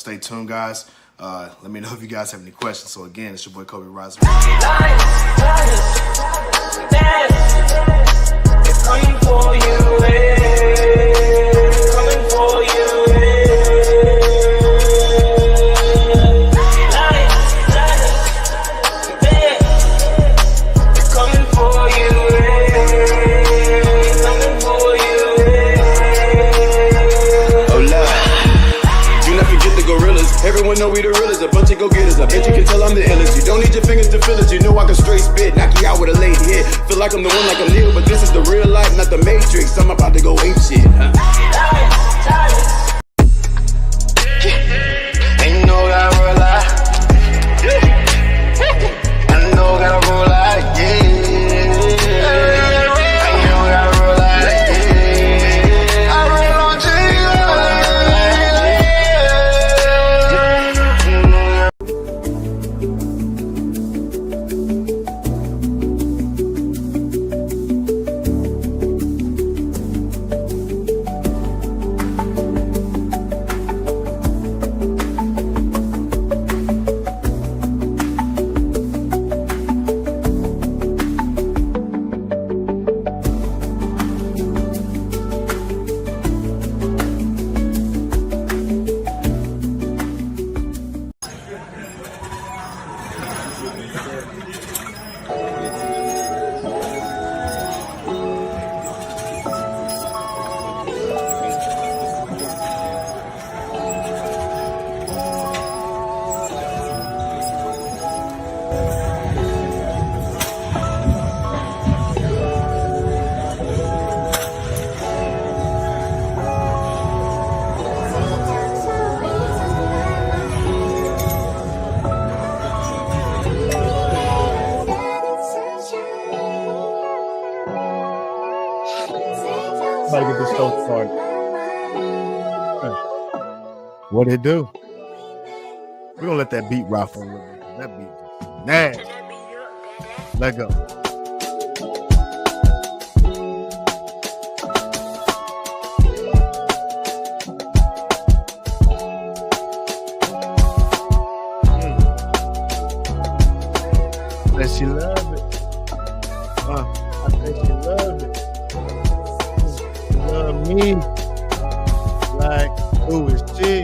stay tuned, guys. Let me know if you guys have any questions. So again, it's your boy Cobe Rising. Coming for you, coming for you. Everyone know we the realest, a bunch of go-getters. I bet you can tell I'm the illest. You don't need your fingers to feel it. You know I can straight spit, knock you out with a late hit. Feel like I'm the one like I'm Neo, but this is the real life, not the Matrix. I'm about to go ape shit, huh? Ain't no gotta roll out. I know gotta roll out, yeah. About to get this show started. What it do? We're gonna let that beat rock for a little bit. That beat is nasty. Let go. That she love it. I think she loved it. Love me like who is she?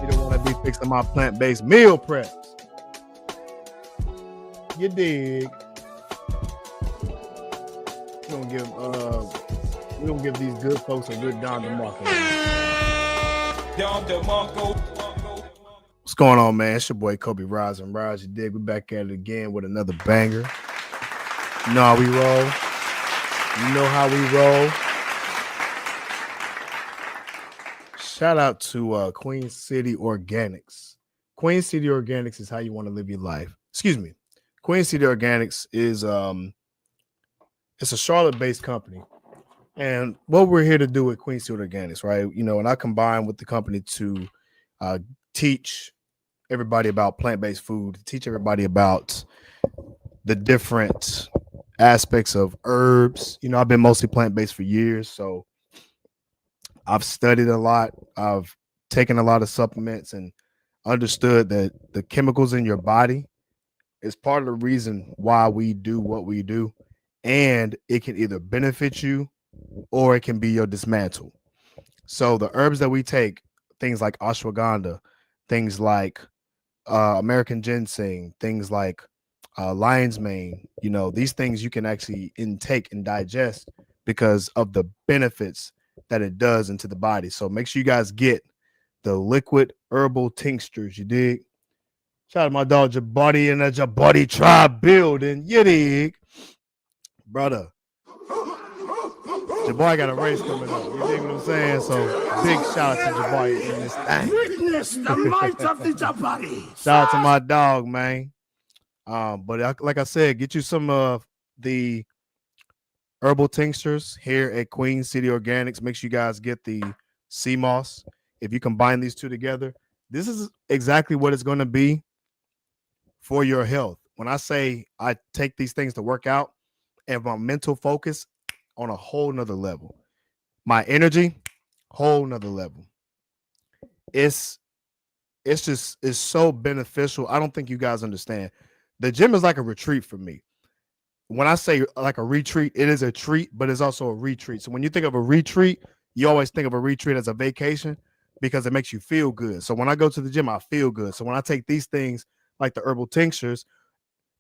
You don't want to be fixing my plant-based meal preps. You dig? We're gonna give these good folks a good Don DeMarco. Don DeMarco. What's going on, man? It's your boy Cobe Rising. Rise, you dig? We're back at it again with another banger. You know how we roll. You know how we roll. Shout out to Queen City Organics. Queen City Organics is how you want to live your life. Excuse me. Queen City Organics is it's a Charlotte-based company. And what we're here to do with Queen City Organics, right? You know, and I combine with the company to teach everybody about plant-based food, teach everybody about the different aspects of herbs. You know, I've been mostly plant-based for years, so I've studied a lot. I've taken a lot of supplements and understood that the chemicals in your body is part of the reason why we do what we do, and it can either benefit you or it can be your dismantle. So the herbs that we take, things like ashwagandha, things like American ginseng, things like lion's mane, you know, these things you can actually intake and digest because of the benefits that it does into the body. So make sure you guys get the liquid herbal tinctures, you dig? Shout out to my dog Jabari and the Jabari tribe building, you dig? Brother, Jabari got a race coming up. You dig what I'm saying? So big shout out to Jabari in this thing. Witness the might of the Jabari. Shout out to my dog, man. But like I said, get you some of the herbal tinctures here at Queen City Organics. Make sure you guys get the sea moss. If you combine these two together, this is exactly what it's going to be for your health. When I say I take these things to work out, and my mental focus on a whole nother level. My energy, whole nother level. It's so beneficial. I don't think you guys understand. The gym is like a retreat for me. When I say like a retreat, it is a treat, but it's also a retreat. So when you think of a retreat, you always think of a retreat as a vacation because it makes you feel good. So when I go to the gym, I feel good. So when I take these things like the herbal tinctures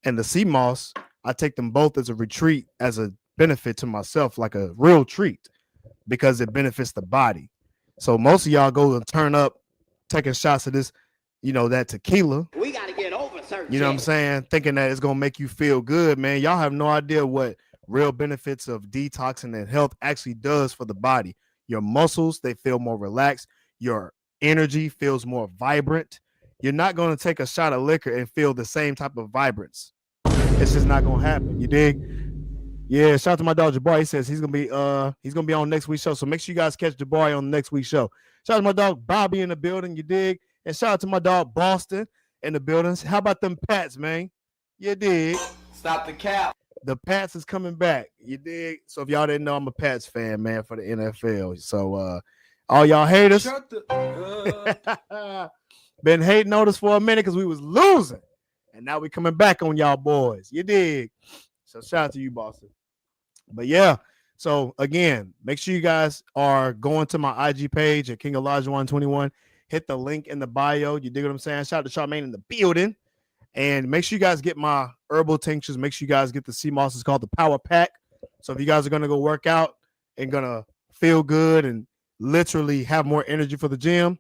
and the sea moss, I take them both as a retreat, as a benefit to myself, like a real treat, because it benefits the body. So most of y'all go and turn up taking shots of this, that tequila. We got to get over certain You know what I'm saying? Thinking that it's going to make you feel good, man. Y'all have no idea what real benefits of detoxing and health actually does for the body. Your muscles, they feel more relaxed. Your energy feels more vibrant. You're not going to take a shot of liquor and feel the same type of vibrance. It's just not going to happen. You dig? Yeah, shout out to my dog Jabari. He says he's gonna be on next week's show. So make sure you guys catch Jabari on the next week's show. Shout out to my dog Bobby in the building, you dig? And shout out to my dog Boston in the buildings. How about them Pats, man? You dig? Stop the cap. The Pats is coming back. You dig? So if y'all didn't know, I'm a Pats fan, man, for the NFL. So all y'all haters been hating on us for a minute because we was losing. And now we coming back on y'all boys. You dig? So shout out to you, Boston. But yeah, so again, make sure you guys are going to my IG page at King Alajuwan 21. Hit the link in the bio. You dig what I'm saying? Shout out to Charmaine in the building. And make sure you guys get my herbal tinctures. Make sure you guys get the sea moss. It's called the Power Pack. So if you guys are going to go work out and going to feel good and literally have more energy for the gym,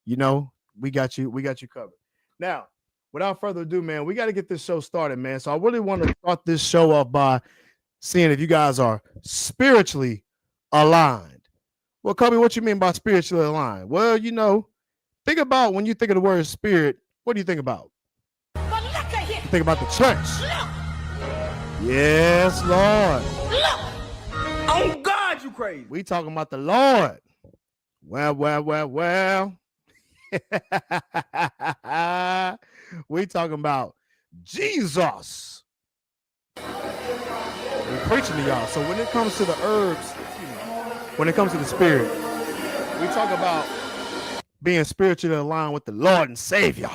we got you covered. Now, without further ado, man, we got to get this show started, man. So I really want to start this show off by seeing if you guys are spiritually aligned. Well, Cobe, what you mean by spiritually aligned? Well, think about when you think of the word spirit, what do you think about? You think about the church. Yes, Lord. Oh, God, you crazy. We talking about the Lord. Well. We talking about Jesus. We're preaching to y'all. So when it comes to the herbs, when it comes to the spirit, we talk about being spiritually aligned with the Lord and Savior.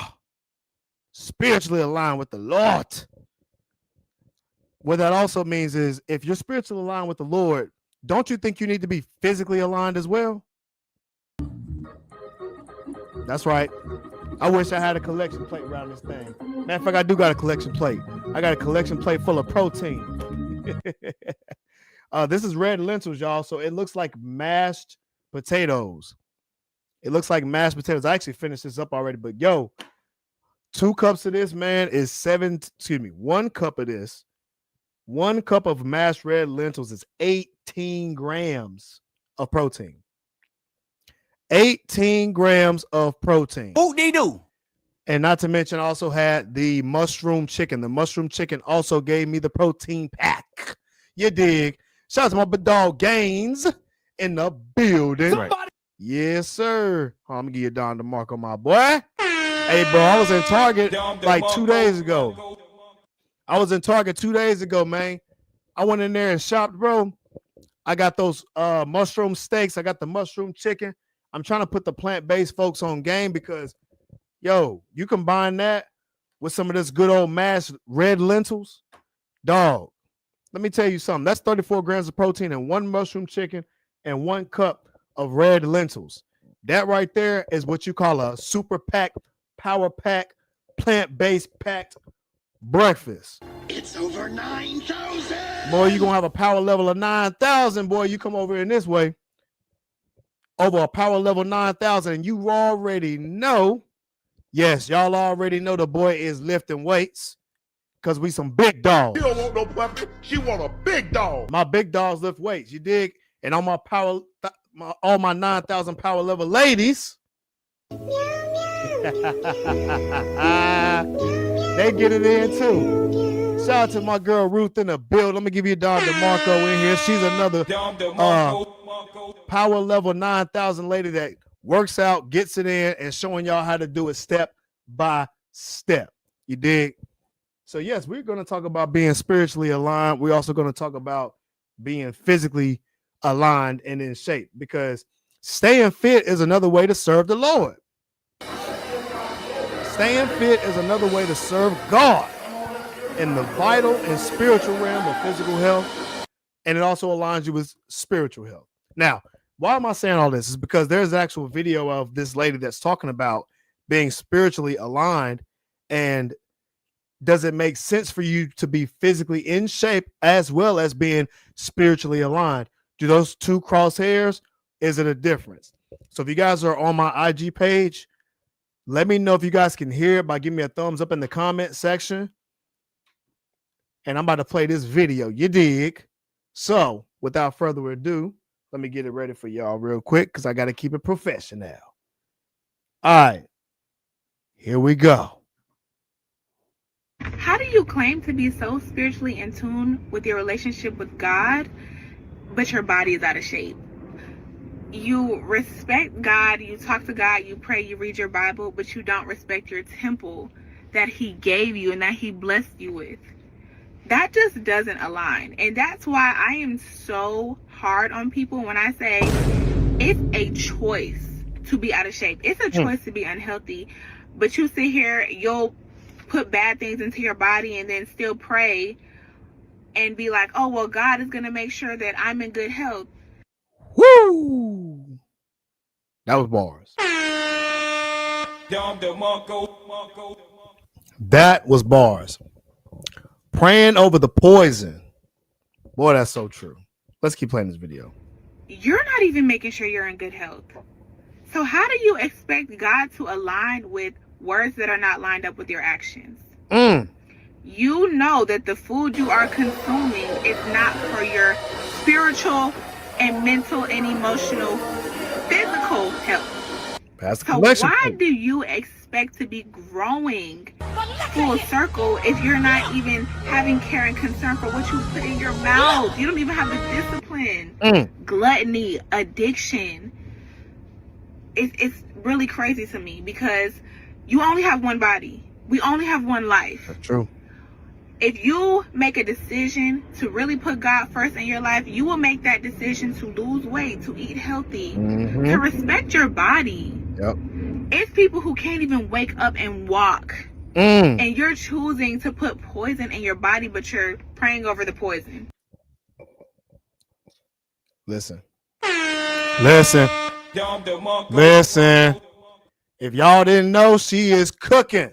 Spiritually aligned with the Lord. What that also means is if you're spiritually aligned with the Lord, don't you think you need to be physically aligned as well? That's right. I wish I had a collection plate around this thing. Matter of fact, I do got a collection plate. I got a collection plate full of protein. This is red lentils, y'all. So it looks like mashed potatoes. It looks like mashed potatoes. I actually finished this up already, but 2 cups of this, man, is 1 cup of this. 1 cup of mashed red lentils is 18 grams of protein. 18 grams of protein. Whoop-dee-doo. And not to mention, I also had the mushroom chicken. The mushroom chicken also gave me the protein pack. You dig? Shout out to my dog Gaines in the building. Somebody. Yes, sir. I'm going to give you Don DeMarco, my boy. Hey, bro, I was in Target like 2 days ago. Man. I went in there and shopped, bro. I got those mushroom steaks. I got the mushroom chicken. I'm trying to put the plant-based folks on game because, you combine that with some of this good old mashed red lentils, dog. Let me tell you something. That's 34 grams of protein in 1 mushroom chicken and 1 cup of red lentils. That right there is what you call a super pack, power pack, plant-based packed breakfast. It's over 9,000. Boy, you're going to have a power level of 9,000. Boy, you come over in this way. Over a power level 9,000, and you already know, yes, y'all already know the boy is lifting weights because we some big dogs. She don't want no puppy. She want a big dog. My big dogs lift weights, you dig? And on my all my 9,000 power level ladies, they get it in too. Shout out to my girl Ruth in the build. Let me give you Don DeMarco in here. She's another power level 9,000 lady that works out, gets it in, and showing y'all how to do it step by step. You dig? So yes, we're going to talk about being spiritually aligned. We're also going to talk about being physically aligned and in shape, because staying fit is another way to serve the Lord. Staying fit is another way to serve God in the vital and spiritual realm of physical health, and it also aligns you with spiritual health. Now, why am I saying all this? Is because there's an actual video of this lady that's talking about being spiritually aligned, and does it make sense for you to be physically in shape as well as being spiritually aligned? Do those two cross hairs? Is it a difference? So if you guys are on my IG page, let me know if you guys can hear it by giving me a thumbs up in the comment section. And I'm about to play this video. You dig? So without further ado, let me get it ready for y'all real quick, because I got to keep it professional. All right, here we go. How do you claim to be so spiritually in tune with your relationship with God, but your body is out of shape? You respect God, you talk to God, you pray, you read your Bible, but you don't respect your temple that He gave you and that He blessed you with. That just doesn't align. And that's why I am so hard on people when I say it's a choice to be out of shape. It's a choice to be unhealthy. But you sit here, you'll put bad things into your body and then still pray and be like, oh, well, God is going to make sure that I'm in good health. Woo! That was bars. That was bars. Praying over the poison. Boy, that's so true. Let's keep playing this video. You're not even making sure you're in good health. So how do you expect God to align with words that are not lined up with your actions? You know that the food you are consuming is not for your spiritual and mental and emotional, physical health. So why do you expect to be growing full circle if you're not even having care and concern for what you put in your mouth? You don't even have the discipline. Gluttony, addiction. It's really crazy to me, because you only have one body. We only have one life. That's true. If you make a decision to really put God first in your life, you will make that decision to lose weight, to eat healthy, to respect your body. Yep. It's people who can't even wake up and walk. And you're choosing to put poison in your body, but you're praying over the poison. Listen. If y'all didn't know, she is cooking.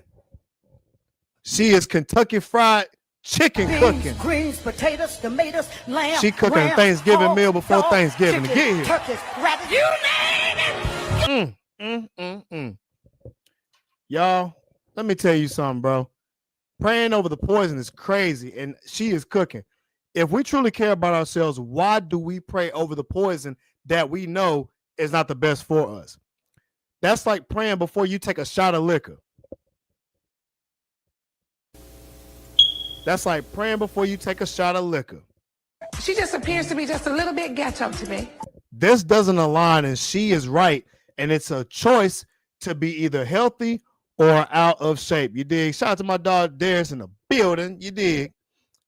She is Kentucky Fried Chicken cooking. Greens, potatoes, tomatoes, lamb. She cooking a Thanksgiving meal before Thanksgiving to get here. Turkeys, rabbit, you name it. Y'all, let me tell you something, bro. Praying over the poison is crazy, and she is cooking. If we truly care about ourselves, why do we pray over the poison that we know is not the best for us? That's like praying before you take a shot of liquor. That's like praying before you take a shot of liquor. She just appears to be just a little bit ghetto to me. This doesn't align, and she is right. And it's a choice to be either healthy or out of shape. You dig? Shout out to my dog Darius in the building. You dig?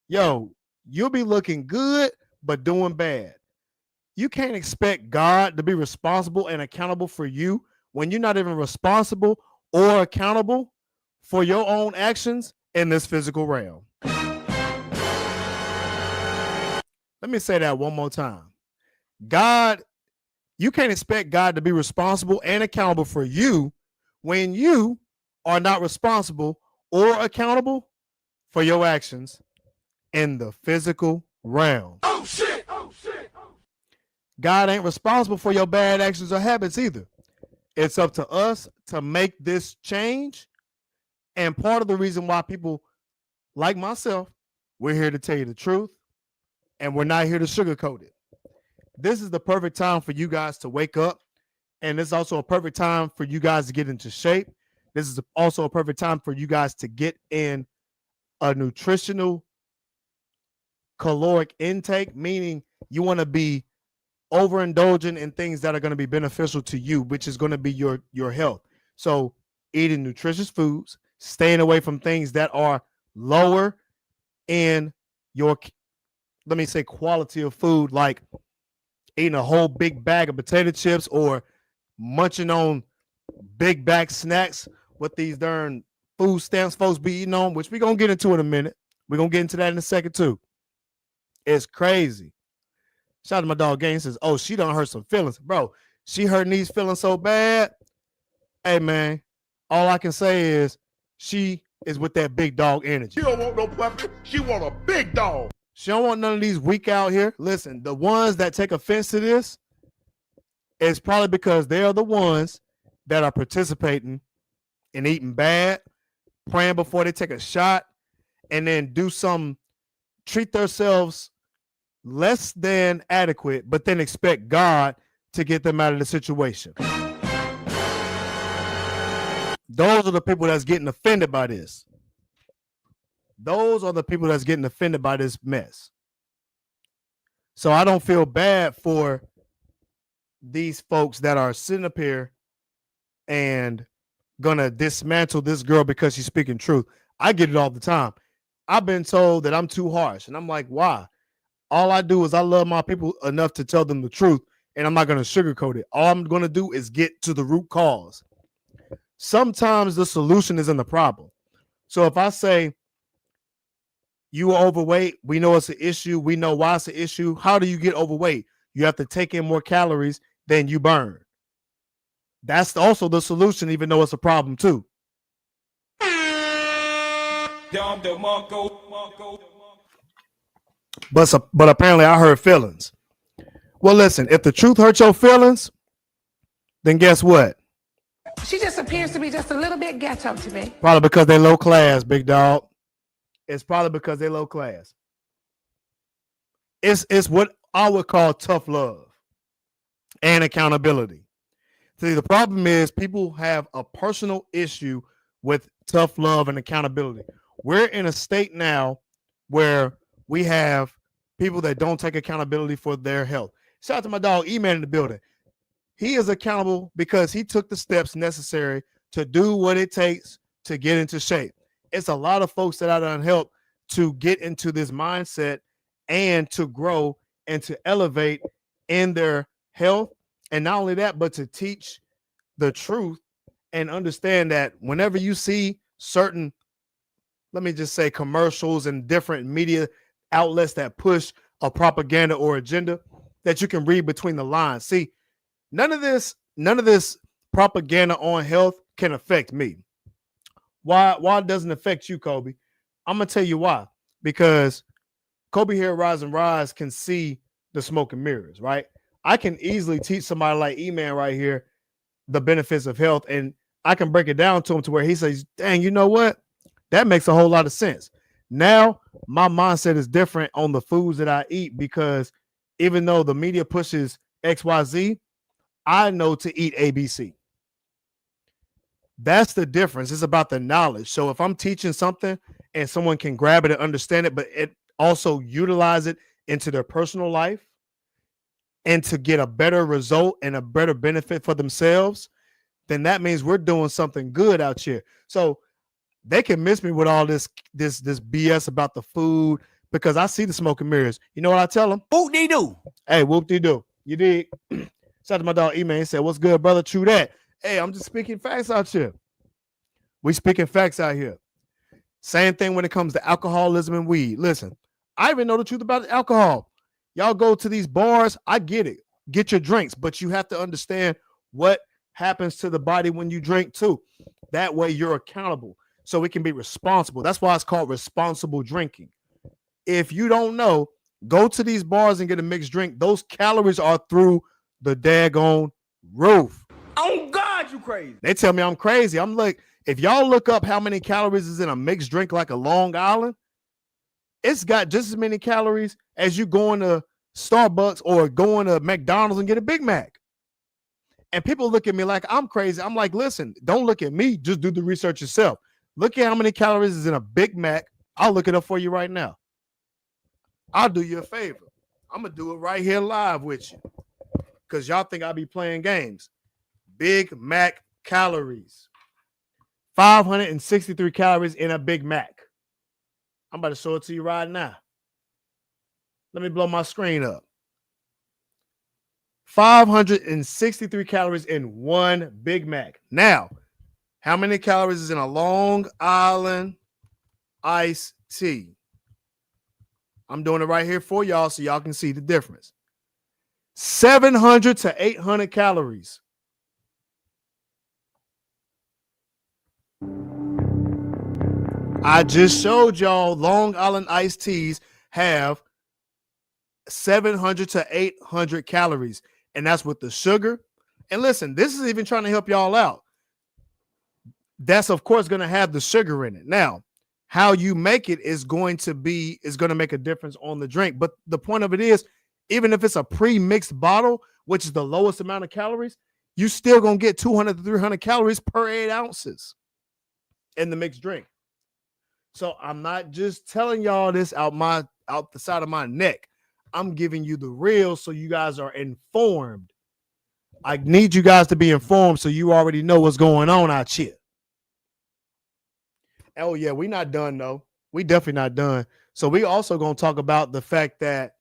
Yo, you'll be looking good, but doing bad. You can't expect God to be responsible and accountable for you when you're not even responsible or accountable for your own actions in this physical realm. Let me say that one more time. You can't expect God to be responsible and accountable for you when you are not responsible or accountable for your actions in the physical realm. Oh shit! God ain't responsible for your bad actions or habits either. It's up to us to make this change. And part of the reason why people like myself, we're here to tell you the truth, and we're not here to sugarcoat it. This is the perfect time for you guys to wake up, and it's also a perfect time for you guys to get into shape. This is also a perfect time for you guys to get in a nutritional caloric intake, meaning you want to be overindulgent in things that are going to be beneficial to you, which is going to be your health. So eating nutritious foods, staying away from things that are lower in your, let me say, quality of food, like eating a whole big bag of potato chips or munching on big bag snacks with these darn food stamps folks be eating on, which we're going to get into in a minute. We're going to get into that in a second too. It's crazy. Shout out to my dog Game says, oh, she done hurt some feelings. Bro, she hurting these feelings so bad. Hey, man, all I can say is she is with that big dog energy. She don't want no puppy. She want a big dog. She don't want none of these weak out here. Listen, the ones that take offense to this is probably because they are the ones that are participating in eating bad, praying before they take a shot, and then treat themselves less than adequate, but then expect God to get them out of the situation. Those are the people that's getting offended by this. Those are the people that's getting offended by this mess. So I don't feel bad for these folks that are sitting up here and gonna dismantle this girl because she's speaking truth. I get it all the time. I've been told that I'm too harsh, and I'm like, why? All I do is I love my people enough to tell them the truth, and I'm not gonna sugarcoat it. All I'm gonna do is get to the root cause. Sometimes the solution is in the problem. So if I say you are overweight, we know it's an issue, we know why it's an issue. How do you get overweight? You have to take in more calories than you burn. That's also the solution, even though it's a problem too. But apparently I hurt feelings. Well, listen, if the truth hurts your feelings, then guess what? She just appears to be just a little bit ghetto to me. Probably because they're low class, big dog. It's probably because they're low class. It's what I would call tough love and accountability. See, the problem is people have a personal issue with tough love and accountability. We're in a state now where we have people that don't take accountability for their health. Shout out to my dog E-Man in the building. He is accountable because he took the steps necessary to do what it takes to get into shape. It's a lot of folks that I done help to get into this mindset and to grow and to elevate in their health. And not only that, but to teach the truth and understand that whenever you see certain, let me just say, commercials and different media outlets that push a propaganda or agenda, that you can read between the lines. See, none of this propaganda on health can affect me. Why it doesn't affect you, Kobe? I'm gonna tell you why. Because Kobe here, Rise and Rise, can see the smoke and mirrors, right? I can easily teach somebody like E-Man right here the benefits of health, and I can break it down to him to where he says, dang, you know what? That makes a whole lot of sense. Now my mindset is different on the foods that I eat, because even though the media pushes XYZ, I know to eat ABC. That's the difference. It's about the knowledge. So if I'm teaching something and someone can grab it and understand it, but it also utilize it into their personal life and to get a better result and a better benefit for themselves, then that means we're doing something good out here. So they can miss me with all this BS about the food, because I see the smoke and mirrors. You know what I tell them? Whoop-de-doo. Hey, whoop-de-doo. You dig? Shout out to my dog E-Man. He said, what's good, brother? True that. Hey, I'm just speaking facts out here. We speaking facts out here. Same thing when it comes to alcoholism and weed. Listen, I even know the truth about alcohol. Y'all go to these bars. I get it. Get your drinks, but you have to understand what happens to the body when you drink too. That way you're accountable, so we can be responsible. That's why it's called responsible drinking. If you don't know, go to these bars and get a mixed drink. Those calories are through the daggone roof. Oh God, you crazy. They tell me I'm crazy. I'm like, if y'all look up how many calories is in a mixed drink like a Long Island, it's got just as many calories as you going to Starbucks or going to McDonald's and get a Big Mac. And people look at me like I'm crazy. I'm like, listen, don't look at me. Just do the research yourself. Look at how many calories is in a Big Mac. I'll look it up for you right now. I'll do you a favor. I'm going to do it right here live with you, because y'all think I'll be playing games. Big Mac calories. 563 calories in a Big Mac. I'm about to show it to you right now. Let me blow my screen up. 563 calories in one Big Mac. Now, how many calories is in a Long Island iced tea? I'm doing it right here for y'all so y'all can see the difference. 700 to 800 calories. I just showed y'all Long Island iced teas have 700 to 800 calories, and that's with the sugar. And listen, this is even trying to help y'all out. That's of course going to have the sugar in it. Now, how you make it is going to make a difference on the drink. But the point of it is, even if it's a pre-mixed bottle, which is the lowest amount of calories, you still going to get 200 to 300 calories per 8 ounces in the mixed drink. So I'm not just telling y'all this out the side of my neck. I'm giving you the real so you guys are informed. I need you guys to be informed so you already know what's going on out here. Oh, yeah, we not done, though. We definitely not done. So we also going to talk about the fact that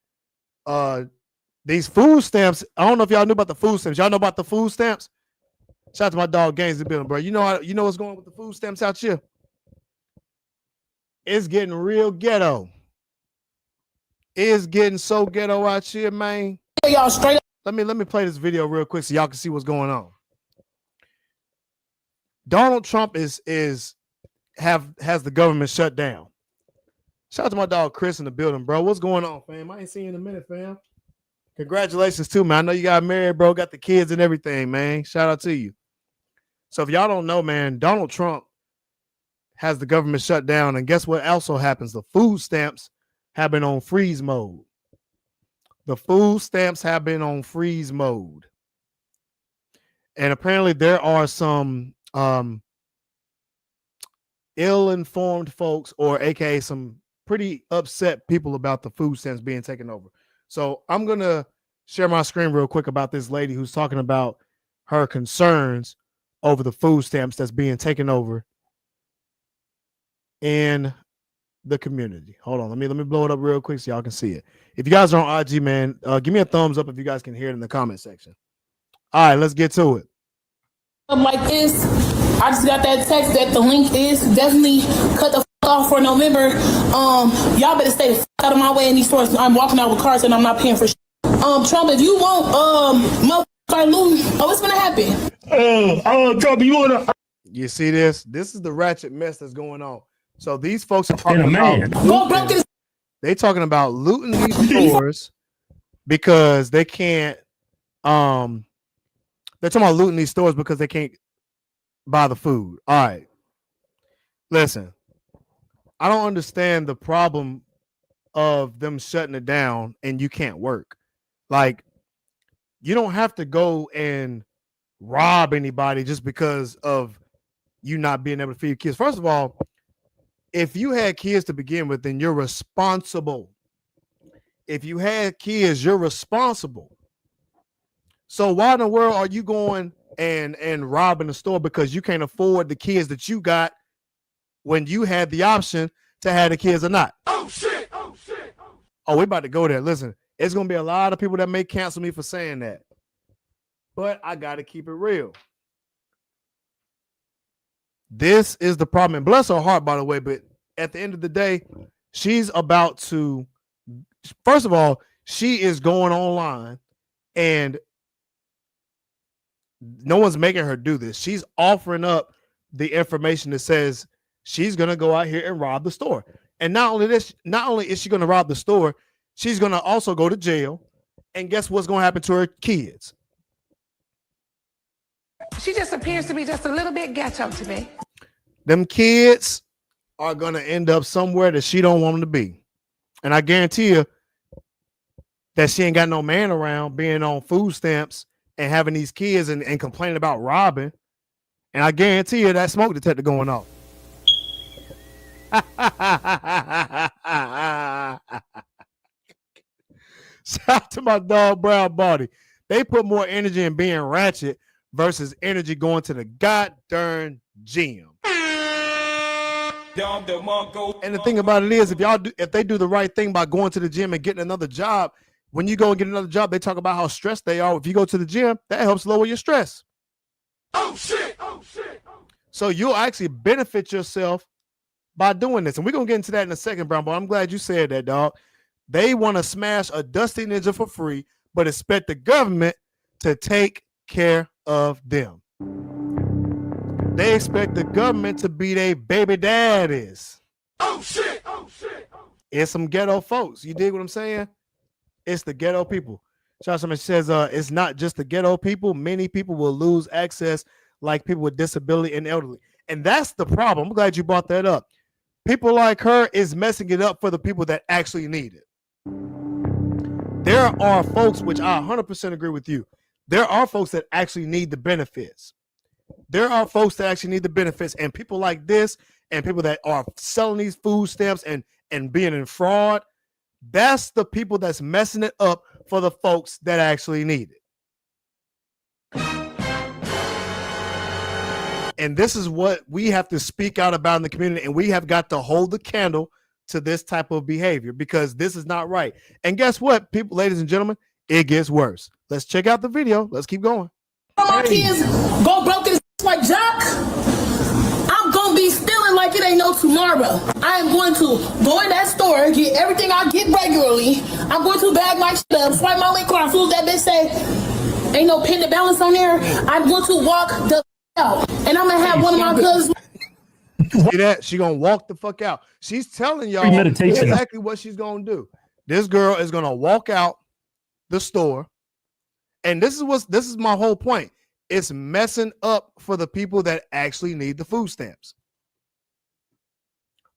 these food stamps, I don't know if y'all knew about the food stamps. Y'all know about the food stamps? Shout out to my dog Gaines in the building, bro. You know what's going on with the food stamps out here? It's getting real ghetto. It's getting so ghetto out here, man. Y'all straight up. Let me play this video real quick so y'all can see what's going on. Donald Trump has the government shut down. Shout out to my dog Chris in the building, bro. What's going on, fam? I ain't seen you in a minute, fam. Congratulations too, man. I know you got married, bro. Got the kids and everything, man. Shout out to you. So if y'all don't know, man, Donald Trump has the government shut down, and guess what also happens? The food stamps have been on freeze mode. The food stamps have been on freeze mode. And apparently there are some ill-informed folks, or aka some pretty upset people about the food stamps being taken over. So I'm going to share my screen real quick about this lady who's talking about her concerns over the food stamps that's being taken over in the community. Hold on, let me blow it up real quick so y'all can see it. If you guys are on IG, man, give me a thumbs up if you guys can hear it in the comment section. All right, let's get to it. Like this, I just got that text that the link is definitely cut the off for November. Y'all better stay the out of my way in these stores. I'm walking out with cars and I'm not paying for shit. Trump, if you want start looting, what's gonna happen? Trump, you wanna? You see this? This is the ratchet mess that's going on. So these folks are talking about they talking about looting these stores because they can't. They're talking about looting these stores because they can't buy the food. All right, listen. I don't understand the problem of them shutting it down and you can't work. Like, you don't have to go and rob anybody just because of you not being able to feed kids. First of all, if you had kids to begin with, then you're responsible. If you had kids, you're responsible. So why in the world are you going and robbing the store because you can't afford the kids that you got when you had the option to have the kids or not? Oh shit! Oh, we about to go there. Listen, it's gonna be a lot of people that may cancel me for saying that, but I gotta keep it real. This is the problem. And bless her heart, by the way, but at the end of the day, she's about to, first of all, she is going online and no one's making her do this. She's offering up the information that says she's going to go out here and rob the store. And not only is she going to rob the store, she's going to also go to jail. And guess what's going to happen to her kids? She just appears to be just a little bit ghetto to me. Them kids are going to end up somewhere that she don't want them to be. And I guarantee you that she ain't got no man around being on food stamps and having these kids and complaining about robbing. And I guarantee you that smoke detector going off. Shout out to my dog Brown Body. They put more energy in being ratchet versus energy going to the goddamn gym. And the thing about it is, if they do the right thing by going to the gym and getting another job, when you go and get another job, they talk about how stressed they are. If you go to the gym, that helps lower your stress. Oh shit! So you'll actually benefit yourself by doing this. And we're going to get into that in a second, Brown Boy. I'm glad you said that, dog. They want to smash a dusty ninja for free, but expect the government to take care of them. They expect the government to be their baby daddies. Oh shit! It's some ghetto folks. You dig what I'm saying? It's the ghetto people. Joshua says it's not just the ghetto people. Many people will lose access, like people with disability and elderly. And that's the problem. I'm glad you brought that up. People like her is messing it up for the people that actually need it. There are folks, which I 100% agree with you. There are folks that actually need the benefits. There are folks that actually need the benefits, and people like this and people that are selling these food stamps and being in fraud, that's the people that's messing it up for the folks that actually need it. And this is what we have to speak out about in the community, and we have got to hold the candle to this type of behavior because this is not right. And guess what, people, ladies and gentlemen, it gets worse. Let's check out the video. Let's keep going. My kids go broke in like Jock. I'm gonna be stealing like it ain't no tomorrow. I am going to go in that store, get everything I get regularly. I'm going to bag my shit up, swipe my link card, as soon as that bitch say ain't no pin to balance on there. I'm going to walk the out, and I'm gonna have one of my cousins. See that? She gonna walk the fuck out. She's telling y'all exactly what she's gonna do. This girl is gonna walk out the store, and this is my whole point. It's messing up for the people that actually need the food stamps.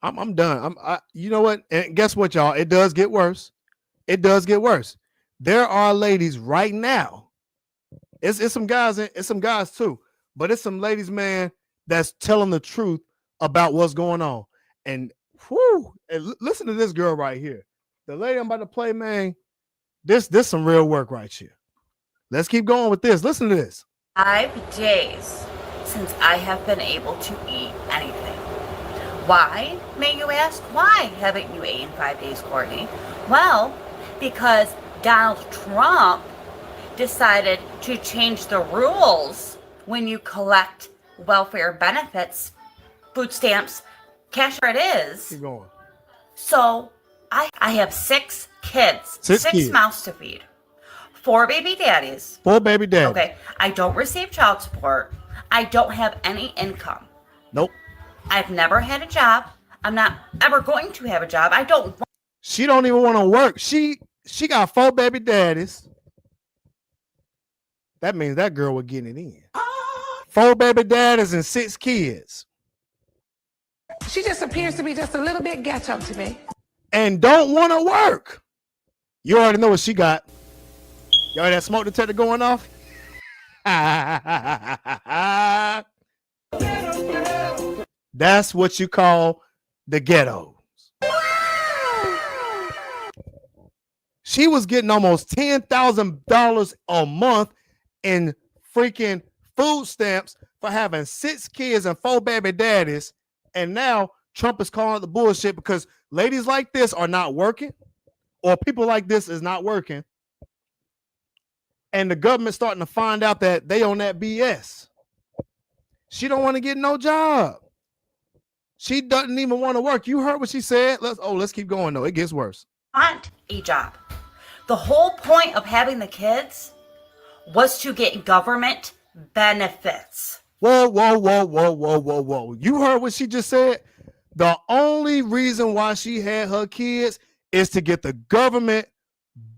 I'm done. You know what? And guess what, y'all? It does get worse. It does get worse. There are ladies right now. It's some guys. It's some guys too. But it's some ladies, man, that's telling the truth about what's going on. And listen to this girl right here. The lady I'm about to play, man, this some real work right here. Let's keep going with this. Listen to this. 5 days since I have been able to eat anything. Why, may you ask? Why haven't you eaten 5 days, Courtney? Well, because Donald Trump decided to change the rules when you collect welfare benefits, food stamps, cash where it is. Keep going. So I have 6 kids, Six six kids. mouths to feed, 4 baby daddies. 4 baby daddies. Okay, I don't receive child support. I don't have any income. Nope. I've never had a job. I'm not ever going to have a job. I don't. She don't even want to work. She got 4 baby daddies. That means that girl was getting it in. 4 baby daddies and 6 kids. She just appears to be just a little bit ghetto to me. And don't want to work. You already know what she got. You heard that smoke detector going off? That's what you call the ghettos. She was getting almost $10,000 a month in freaking food stamps for having 6 kids and 4 baby daddies. And now Trump is calling the bullshit because ladies like this are not working, or people like this is not working. And the government's starting to find out that they on that BS. She don't want to get no job. She doesn't even want to work. You heard what she said. Let's keep going though. It gets worse. Want a job. The whole point of having the kids was to get government benefits. Whoa. You heard what she just said? The only reason why she had her kids is to get the government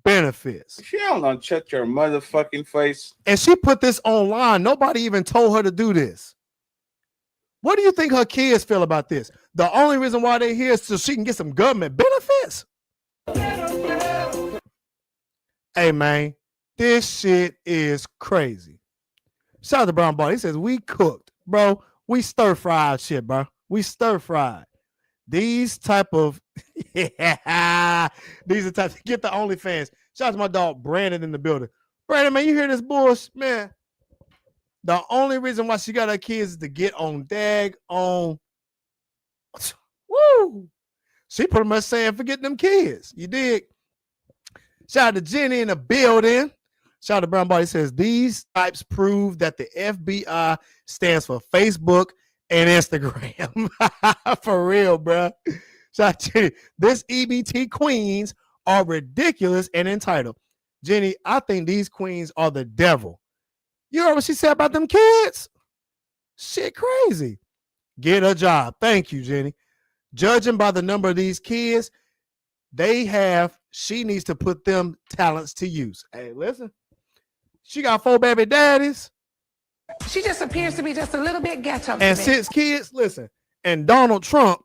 benefits. She don't check your motherfucking face. And she put this online. Nobody even told her to do this. What do you think her kids feel about this? The only reason why they're here is so she can get some government benefits. Hey, man, this shit is crazy. Shout out to Brown Ball. He says, we cooked, bro. We stir-fried shit, bro. We stir-fried. These type of, these are types, get the OnlyFans. Shout out to my dog, Brandon, in the building. Brandon, man, you hear this bullshit, man? The only reason why she got her kids is to get on Woo! She pretty much saying, forget them kids. You dig? Shout out to Jenny in the building. Shout out to Brown Body says, these types prove that the FBI stands for Facebook and Instagram. For real, bro. Shout out to Jenny. This EBT queens are ridiculous and entitled. Jenny, I think these queens are the devil. You heard what she said about them kids? Shit crazy. Get a job. Thank you, Jenny. Judging by the number of these kids she needs to put them talents to use. Hey, listen. She got 4 baby daddies. She just appears to be just a little bit ghetto to And me. 6 kids. Listen. And Donald Trump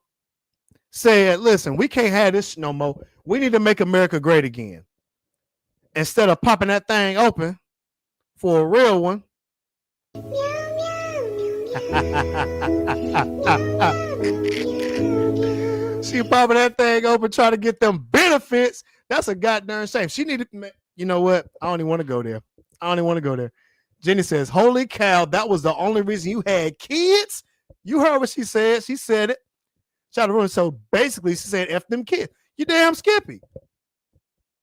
said, listen, we can't have this no more. We need to make America great again. Instead of popping that thing open for a real one. She popping that thing open trying to get them benefits. That's a goddamn shame. She needed, you know what? I don't even want to go there. Jenny says, holy cow, that was the only reason you had kids? You heard what she said. She said it. Shout out to so basically she said, F them kids. You damn Skippy.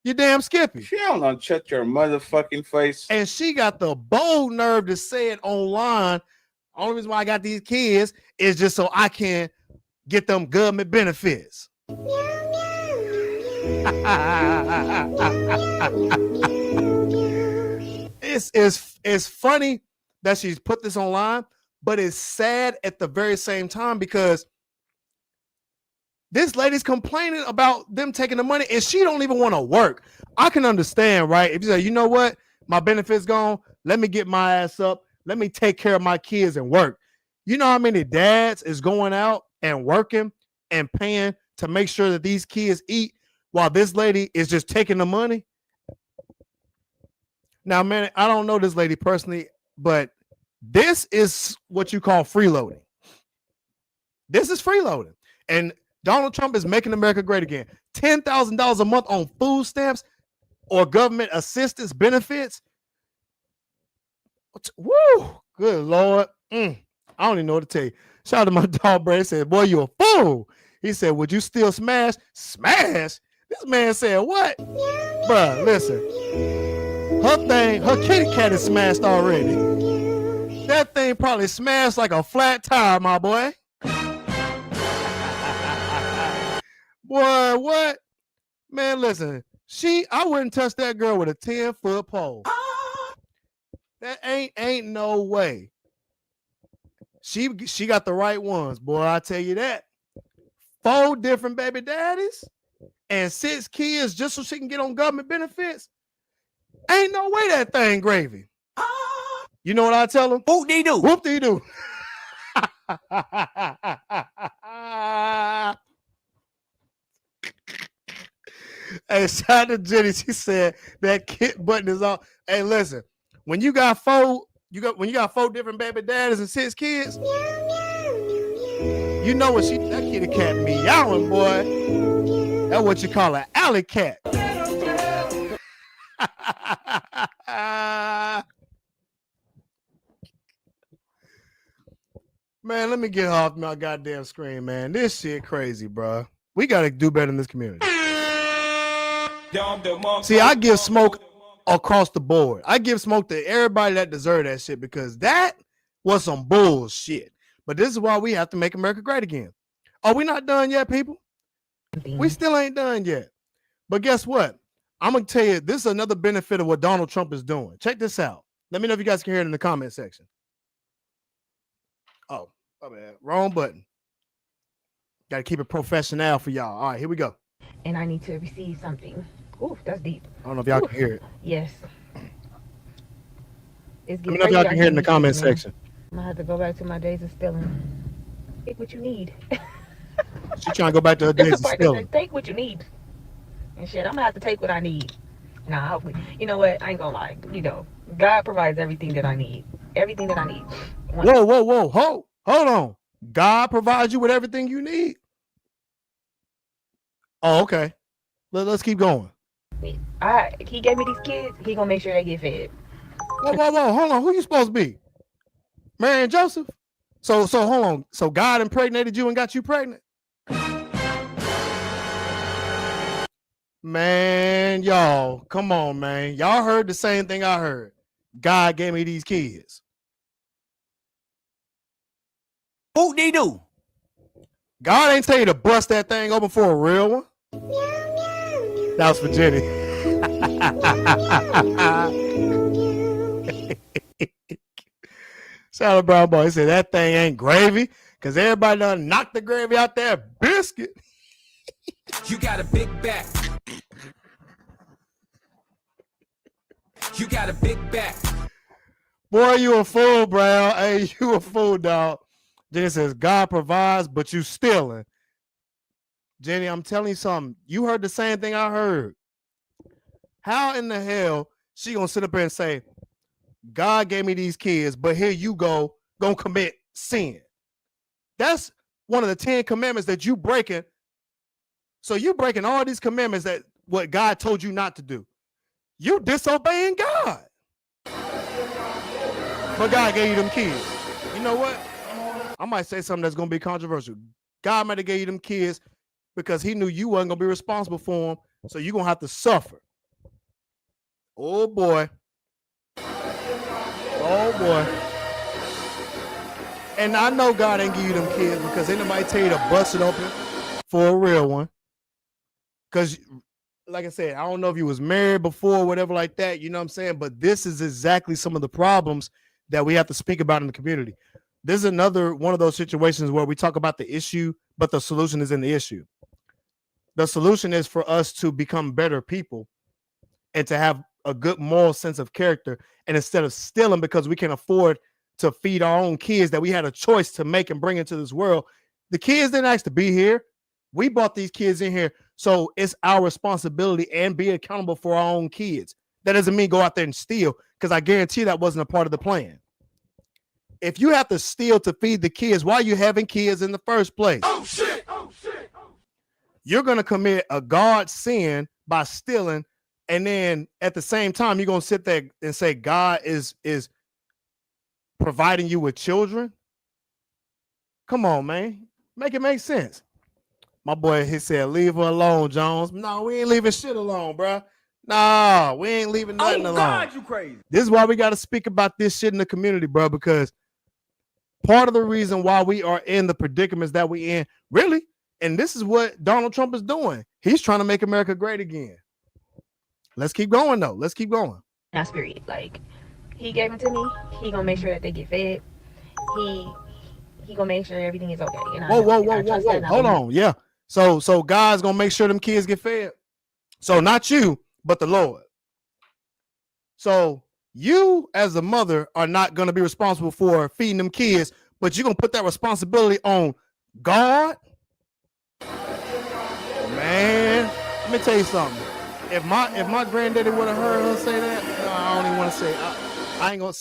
She don't know, check your motherfucking face. And she got the bold nerve to say it online. Only reason why I got these kids is just so I can get them government benefits. It's funny that she's put this online, but it's sad at the very same time because this lady's complaining about them taking the money and she don't even want to work. I can understand, right? If you say, you know what, my benefits gone, let me get my ass up, let me take care of my kids and work. You know how many dads is going out and working and paying to make sure that these kids eat while this lady is just taking the money? Now, man, I don't know this lady personally, but this is what you call freeloading. This is freeloading. And Donald Trump is making America great again. $10,000 a month on food stamps or government assistance benefits. Woo! Good Lord. I don't even know what to tell you. Shout out to my dog, Brad. He said, boy, you a fool. He said, would you still smash? Smash? This man said, what? Bruh, listen. Her kitty cat is smashed already. That thing probably smashed like a flat tire, my boy. Boy, what? Man, listen. I wouldn't touch that girl with a 10-foot pole. That ain't no way. She got the right ones, boy. I tell you that. 4 different baby daddies and 6 kids just so she can get on government benefits. Ain't no way that thing gravy. You know what I tell them? Whoop-dee-doo. Whoop-dee-doo. Hey, shout out to Jenny. She said that kit button is on. Hey, listen, when you got 4 different baby daddies and 6 kids, you know what that kitty cat meowing, boy. That's what you call an alley cat. Man, let me get off my goddamn screen, man. This shit crazy, bro. We got to do better in this community. See, I give smoke across the board. I give smoke to everybody that deserve that shit because that was some bullshit. But this is why we have to make America great again. Are we not done yet, people? We still ain't done yet. But guess what? I'm going to tell you, this is another benefit of what Donald Trump is doing. Check this out. Let me know if you guys can hear it in the comment section. Oh, my bad. Wrong button. Got to keep it professional for y'all. All right, here we go. And I need to receive something. Ooh, that's deep. I don't know if y'all can hear it. Yes. Let me know if y'all can hear it in the comment section. I'm going to have to go back to my days of stealing. Take what you need. She's trying to go back to her days of stealing. Take what you need. And shit, I'm going to have to take what I need. Nah, hopefully. You know what? I ain't going to lie. You know, God provides everything that I need. Everything that I need. Whoa. Hold on. God provides you with everything you need? Oh, okay. Let's keep going. He gave me these kids. He going to make sure they get fed. Whoa. Hold on. Who you supposed to be? Mary and Joseph? So hold on. So God impregnated you and got you pregnant? Man, y'all, come on, man. Y'all heard the same thing I heard. God gave me these kids. What they do? God ain't tell you to bust that thing open for a real one. That was for Jenny. Shout out Brown Boy. He said that thing ain't gravy because everybody done knocked the gravy out there. Biscuit. You got a big back. You got a big back. Boy, you a fool, Brown. Hey, you a fool, dog. Jenny says, God provides, but you stealing. Jenny, I'm telling you something. You heard the same thing I heard. How in the hell she gonna sit up there and say, God gave me these kids, but here you go, gonna commit sin? That's one of the 10 commandments that you breaking. So you breaking all these commandments that what God told you not to do. You disobeying God. But God gave you them kids. You know what? I might say something that's gonna be controversial. God might have gave you them kids because he knew you wasn't gonna be responsible for them, so you're gonna have to suffer. Oh boy. Oh boy. And I know God ain't give you them kids because ain't nobody tell you to bust it open for a real one. Because, like I said, I don't know if you was married before or whatever like that, you know what I'm saying? But this is exactly some of the problems that we have to speak about in the community. This is another one of those situations where we talk about the issue, but the solution is in the issue. The solution is for us to become better people and to have a good moral sense of character. And instead of stealing because we can afford to feed our own kids that we had a choice to make and bring into this world, the kids didn't ask to be here. We brought these kids in here. So it's our responsibility and be accountable for our own kids. That doesn't mean go out there and steal, because I guarantee that wasn't a part of the plan. If you have to steal to feed the kids, why are you having kids in the first place? Oh shit! Oh shit! You're going to commit a God sin by stealing. And then at the same time, you're going to sit there and say God is providing you with children. Come on, man. Make it make sense. My boy, he said, leave her alone, Jones. No, we ain't leaving shit alone, bro. No, we ain't leaving nothing alone. Oh, God, you crazy. This is why we got to speak about this shit in the community, bro, because part of the reason why we are in the predicaments that we in, really, and this is what Donald Trump is doing. He's trying to make America great again. Let's keep going, though. Let's keep going. Not spirit. Like, he gave them to me. He gonna make sure that they get fed. He gonna make sure everything is okay. You know, whoa. Hold on. Yeah. So God's gonna make sure them kids get fed. So not you, but the Lord. So you as a mother are not gonna be responsible for feeding them kids, but you're gonna put that responsibility on God. Man, let me tell you something. If my granddaddy would have heard her say that, no, I don't even want to say. I ain't gonna.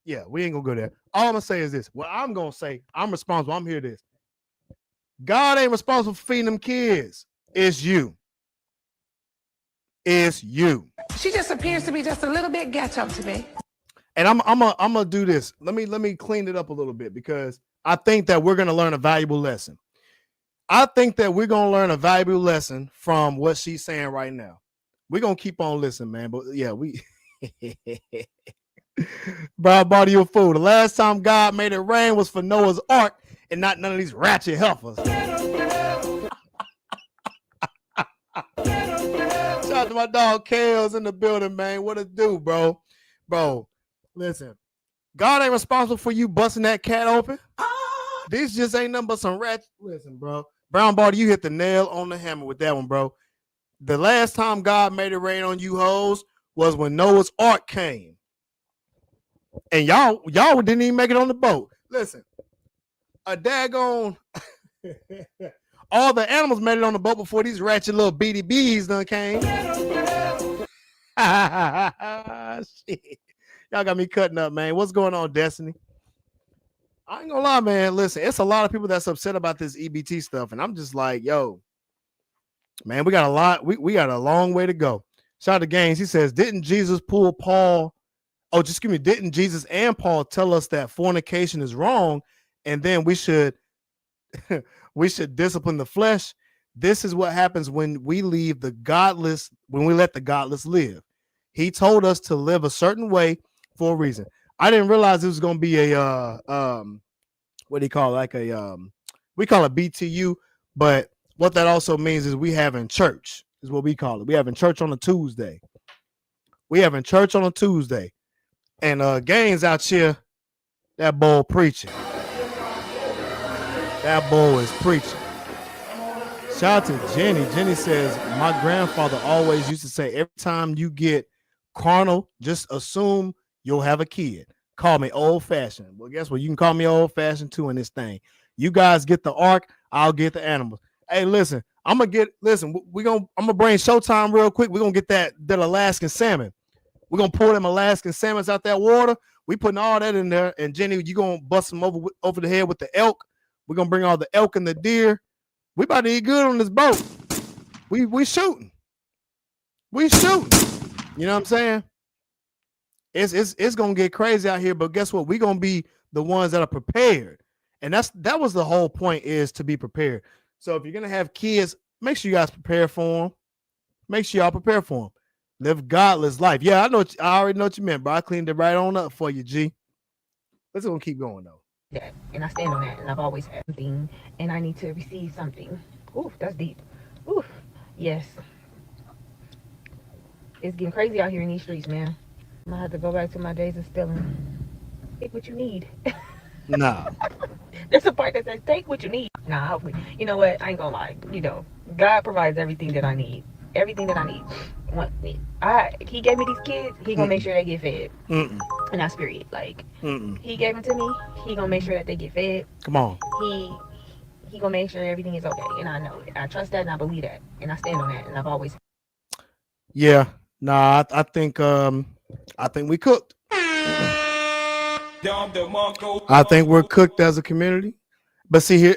Yeah, we ain't gonna go there. All I'm gonna say is this. What I'm gonna say, I'm responsible. I'm here. This. God ain't responsible for feeding them kids. It's you. It's you. She just appears to be just a little bit ghetto to me. And I'm gonna do this. Let me clean it up a little bit because I think that we're gonna learn a valuable lesson. I think that we're gonna learn a valuable lesson from what she's saying right now. We're gonna keep on listening, man. But yeah, we bro, I bought you a fool. The last time God made it rain was for Noah's Ark and not none of these ratchet heifers. Shout out to my dog Kale's in the building, man. What it do, bro? Bro, listen. God ain't responsible for you busting that cat open. This just ain't nothing but some ratchet. Listen, bro. Brown Barty, you hit the nail on the hammer with that one, bro. The last time God made it rain on you hoes was when Noah's Ark came. And y'all didn't even make it on the boat. Listen, a daggone all the animals made it on the boat before these ratchet little BDBs done came. Shit. Y'all got me cutting up, man. What's going on, Destiny? I ain't gonna lie, man. Listen, it's a lot of people that's upset about this EBT stuff, and I'm just like, yo, man, we got a lot. We got a long way to go. Shout out to Gaines. He says, didn't Jesus pull Paul? Oh, just give me. Didn't Jesus and Paul tell us that fornication is wrong, and then we should discipline the flesh? This is what happens when we leave the godless, when we let the godless live. He told us to live a certain way for a reason. I didn't realize it was going to be a what do you call it? Like a we call it BTU, but what that also means is we having church is what we call it. We having church on a Tuesday. We having church on a Tuesday, and Gaines out here, that boy preaching. That boy is preaching. Shout out to Jenny. Jenny says, my grandfather always used to say, every time you get carnal, just assume you'll have a kid. Call me old fashioned. Well, guess what? You can call me old fashioned too in this thing. You guys get the ark, I'll get the animals. Hey, listen, I'm gonna bring Showtime real quick. We're gonna get that Alaskan salmon. We're gonna pull them Alaskan salmons out that water. We putting all that in there, and Jenny, you gonna bust them over the head with the elk. We're gonna bring all the elk and the deer. We about to eat good on this boat. We shooting. We shooting. You know what I'm saying? It's gonna get crazy out here, but guess what? We're gonna be the ones that are prepared. And that was the whole point, is to be prepared. So if you're gonna have kids, make sure you guys prepare for them. Make sure y'all prepare for them. Live godless life. Yeah, I already know what you meant, bro. I cleaned it right on up for you, G. Let's gonna keep going though. That, and I stand on that, and I've always had something, and I need to receive something. Oof, that's deep. Oof, yes. It's getting crazy out here in these streets, man. I'm gonna have to go back to my days of stealing. Take what you need. Nah. There's a part that says take what you need. Nah, hopefully. You know what? I ain't gonna lie. You know, God provides everything that I need. Everything that I need. He gave me these kids. He gonna make sure they get fed. And that's period. Like, he gave them to me. He gonna make sure that they get fed. Come on. He gonna make sure everything is okay. And I know it. I trust that, and I believe that, and I stand on that. And I've always. Yeah. Nah. I think we cooked. I think we're cooked as a community. But see here,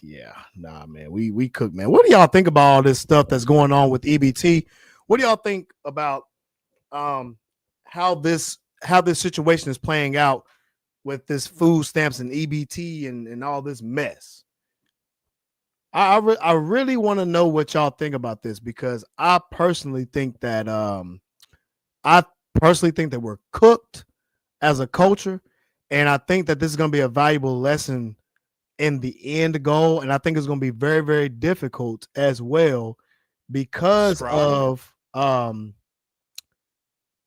yeah, nah, man, we cook, man. What do y'all think about all this stuff that's going on with EBT? What do y'all think about how this situation is playing out with this food stamps and EBT and all this mess? I really want to know what y'all think about this, because I personally think that we're cooked as a culture, and I think that this is going to be a valuable lesson in the end goal, and I think it's going to be very, very difficult as well because of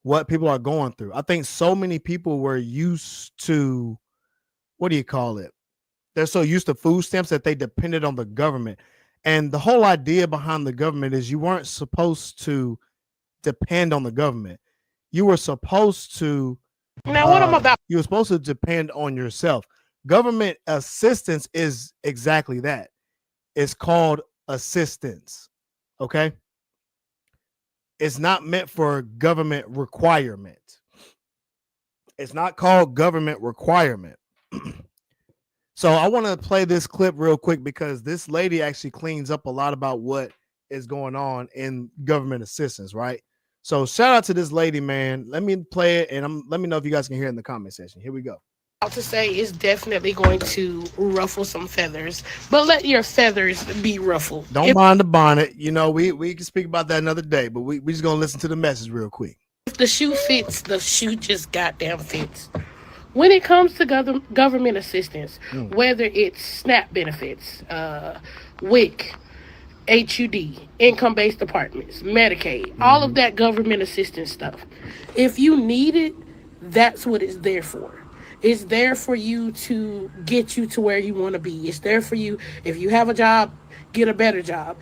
what people are going through. I think so many people were used to, what do you call it? They're so used to food stamps that they depended on the government. And the whole idea behind the government is you weren't supposed to depend on the government. You were supposed to you were supposed to depend on yourself. Government assistance is exactly that. It's called assistance. Okay. It's not meant for government requirement. It's not called government requirement. So I want to play this clip real quick, because this lady actually cleans up a lot about what is going on in government assistance, right? So shout out to this lady, man. Let me play it, and let me know if you guys can hear it in the comment section. Here we go. To say is definitely going to ruffle some feathers, but let your feathers be ruffled. Don't mind the bonnet. You know, we can speak about that another day, but we just gonna listen to the message real quick. If the shoe fits, the shoe just goddamn fits. When it comes to government assistance, whether it's SNAP benefits, WIC, HUD, income-based apartments, Medicaid, all of that government assistance stuff, if you need it, that's what it's there for. It's there for you to get you to where you want to be. It's there for you. If you have a job, get a better job.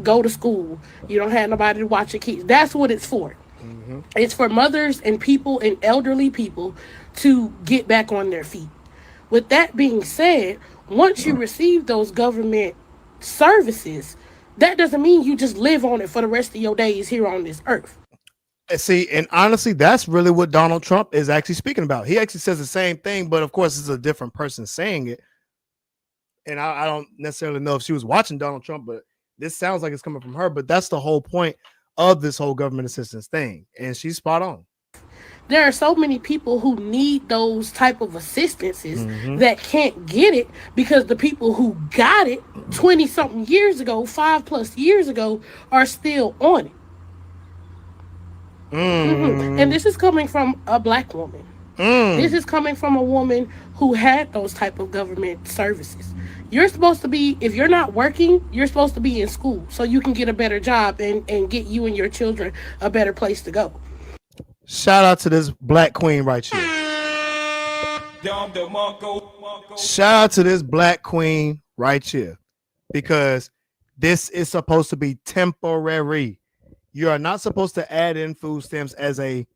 Go to school. You don't have nobody to watch your kids. That's what it's for. It's for mothers and people and elderly people to get back on their feet. With that being said, once you receive those government services, that doesn't mean you just live on it for the rest of your days here on this earth. See, and honestly, that's really what Donald Trump is actually speaking about. He actually says the same thing, but of course, it's a different person saying it. And I don't necessarily know if she was watching Donald Trump, but this sounds like it's coming from her. But that's the whole point of this whole government assistance thing. And she's spot on. there are so many people who need those type of assistances Mm-hmm. that can't get it because the people who got it 20 something years ago, 5+ years ago, are still on it. And this is coming from a black woman. This is coming from a woman who had those type of government services. You're supposed to be, if you're not working, you're supposed to be in school so you can get a better job and get you and your children a better place to go. Shout out to this black queen right here. Shout out to this black queen right here, because this is supposed to be temporary. You are not supposed to add in food stamps as a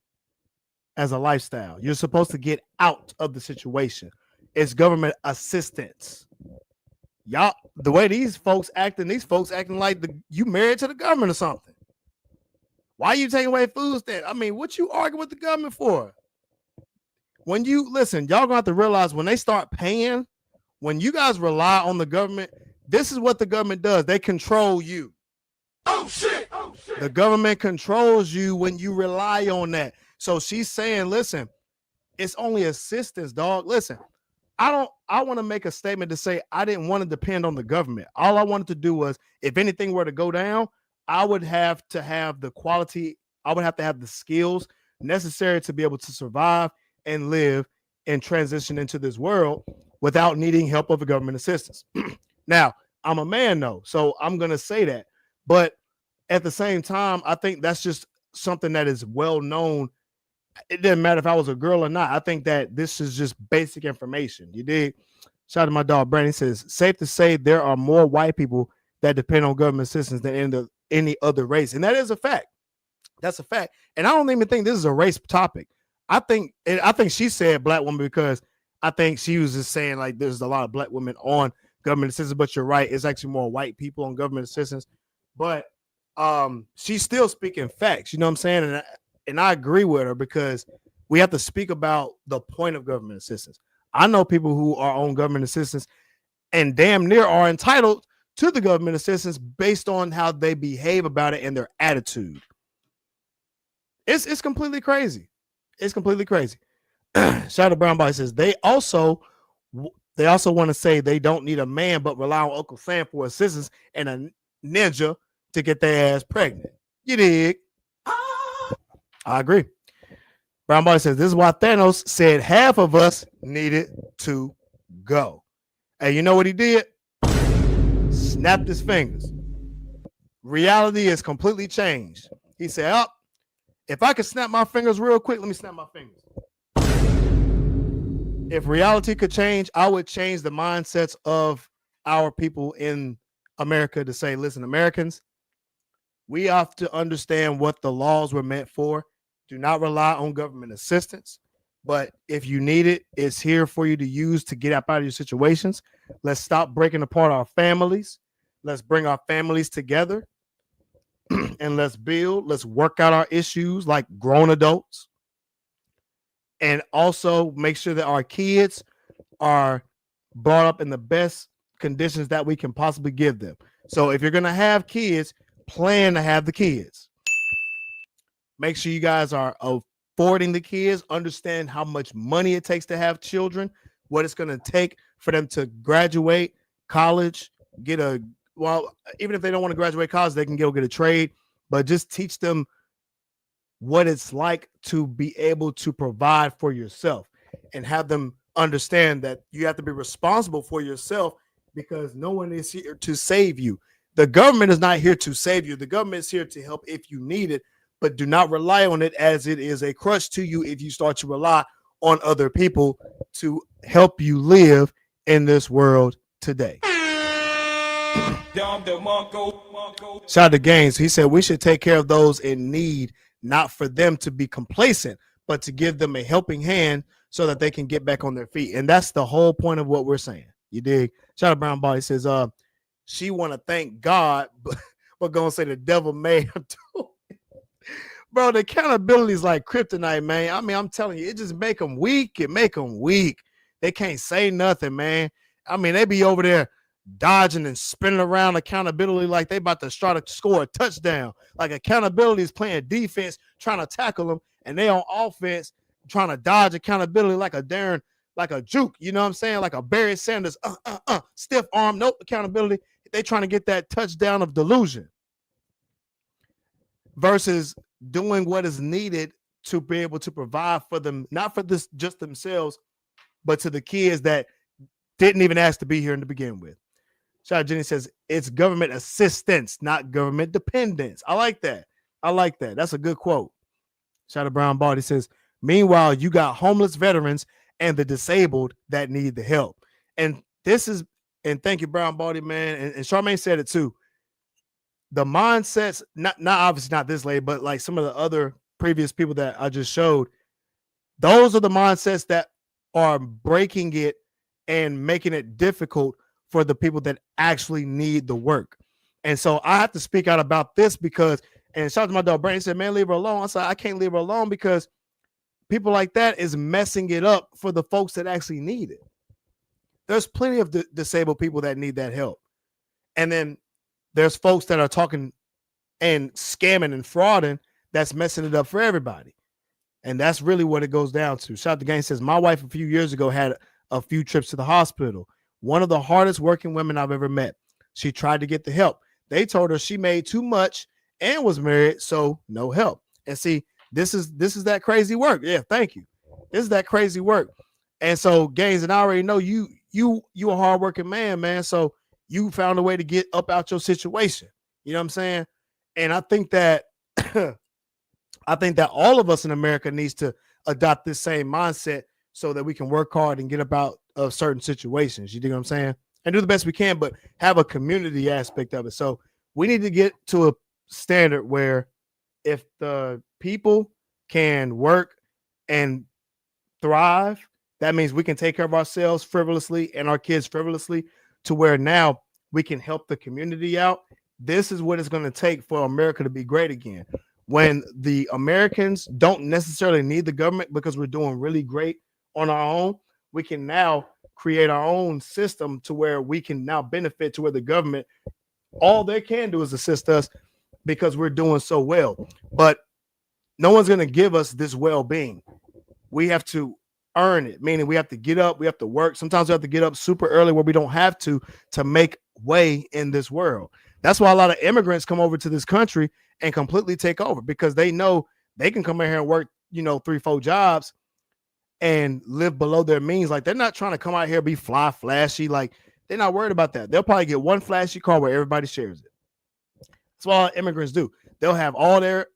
lifestyle. You're supposed to get out of the situation. It's government assistance. Y'all, the way these folks acting like you married to the government or something. Why are you taking away food stamps? I mean, what you arguing with the government for? When you listen, y'all gonna have to realize when they start paying, when you guys rely on the government, this is what the government does. They control you. Oh shit! Oh shit! The government controls you when you rely on that. So she's saying, listen, it's only assistance, dog. Listen, I want to make a statement to say I didn't want to depend on the government. All I wanted to do was, if anything were to go down, I would have to have the quality, I would have to have the skills necessary to be able to survive and live and transition into this world without needing help of the government assistance. Now, I'm a man though, so I'm going to say that. But at the same time, I think that's just something that is well known. It doesn't matter if I was a girl or not. I think that this is just basic information. You dig? Shout out to my dog Brandon. Says, safe to say there are more white people that depend on government assistance than any other race. And that is a fact. That's a fact. And I don't even think this is a race topic. I think she said black woman because I think she was just saying like there's a lot of black women on government assistance, but you're right. It's actually more white people on government assistance. But she's still speaking facts. You know what I'm saying? And I agree with her because we have to speak about the point of government assistance. I know people who are on government assistance and damn near are entitled to the government assistance based on how they behave about it and their attitude. It's completely crazy. It's completely crazy. Shout out to Brown Boy says they also want to say they don't need a man but rely on Uncle Sam for assistance and a ninja to get their ass pregnant. You dig? I agree. Brown Boy says this is why Thanos said half of us needed to go. Hey, you know what he did? Snapped his fingers. Reality is completely changed. He said, "Oh, if I could snap my fingers real quick, let me snap my fingers." If reality could change, I would change the mindsets of our people in America to say, listen, Americans, we have to understand what the laws were meant for. Do not rely on government assistance. But if you need it, it's here for you to use to get out of your situations. Let's stop breaking apart our families. Let's bring our families together and let's build. Let's work out our issues like grown adults. And also make sure that our kids are brought up in the best conditions that we can possibly give them. So if you're going to have kids, plan to have the kids. Make sure you guys are affording the kids, understand how much money it takes to have children, what it's going to take for them to graduate college, even if they don't want to graduate college, they can go get a trade, but just teach them what it's like to be able to provide for yourself and have them understand that you have to be responsible for yourself because no one is here to save you. The government is not here to save you. The government is here to help if you need it, but do not rely on it as it is a crutch to you if you start to rely on other people to help you live in this world today. Shout out to Gaines. He said we should take care of those in need, not for them to be complacent, but to give them a helping hand so that they can get back on their feet. And that's the whole point of what we're saying. You dig? Shout out Brown Body says, she want to thank God, but gonna say the devil made her do it. Bro, the accountability is like kryptonite, man. I mean, I'm telling you, it just make them weak. It make them weak. They can't say nothing, man. I mean, they be over there dodging and spinning around accountability like they about to try to score a touchdown. Like accountability is playing defense, trying to tackle them, and they on offense trying to dodge accountability like a juke, you know what I'm saying? Like a Barry Sanders, stiff arm, nope, accountability. They trying to get that touchdown of delusion versus doing what is needed to be able to provide for them, not for this just themselves, but to the kids that didn't even ask to be here to begin with. Shout out Jenny says it's government assistance, not government dependence. I like that. That's a good quote. Shout out Brown Body says, meanwhile, you got homeless veterans and the disabled that need the help. And thank you, Brown Body, man. And Charmaine said it too. The mindsets, not obviously not this lady, but like some of the other previous people that I just showed, those are the mindsets that are breaking it and making it difficult for the people that actually need the work. And so I have to speak out about this because, and shout out to my dog Brandon, said, man, leave her alone. I said, I can't leave her alone because people like that is messing it up for the folks that actually need it. There's plenty of disabled people that need that help. And then there's folks that are talking and scamming and frauding that's messing it up for everybody. And that's really what it goes down to. Shout out to Gang says, my wife a few years ago had a few trips to the hospital. One of the hardest working women I've ever met. She tried to get the help. They told her she made too much and was married, so no help. And see, this is that crazy work. Yeah, thank you. This is that crazy work. And so, Gaines, and I already know you a hardworking man. So you found a way to get up out your situation. You know what I'm saying? And I think that all of us in America needs to adopt this same mindset so that we can work hard and get up out of certain situations. You dig what I'm saying? And do the best we can, but have a community aspect of it. So we need to get to a standard where if the people can work and thrive, that means we can take care of ourselves frivolously and our kids frivolously to where now we can help the community out. This is what it's going to take for America to be great again. When the Americans don't necessarily need the government because we're doing really great on our own, we can now create our own system to where we can now benefit to where the government, all they can do is assist us because we're doing so well. But no one's going to give us this well-being. We have to earn it, meaning we have to get up, we have to work. Sometimes we have to get up super early where we don't have to make way in this world. That's why a lot of immigrants come over to this country and completely take over because they know they can come in here and work, 3-4 jobs and live below their means. Like, they're not trying to come out here, be flashy. Like, they're not worried about that. They'll probably get one flashy car where everybody shares it. That's what all immigrants do. They'll have all the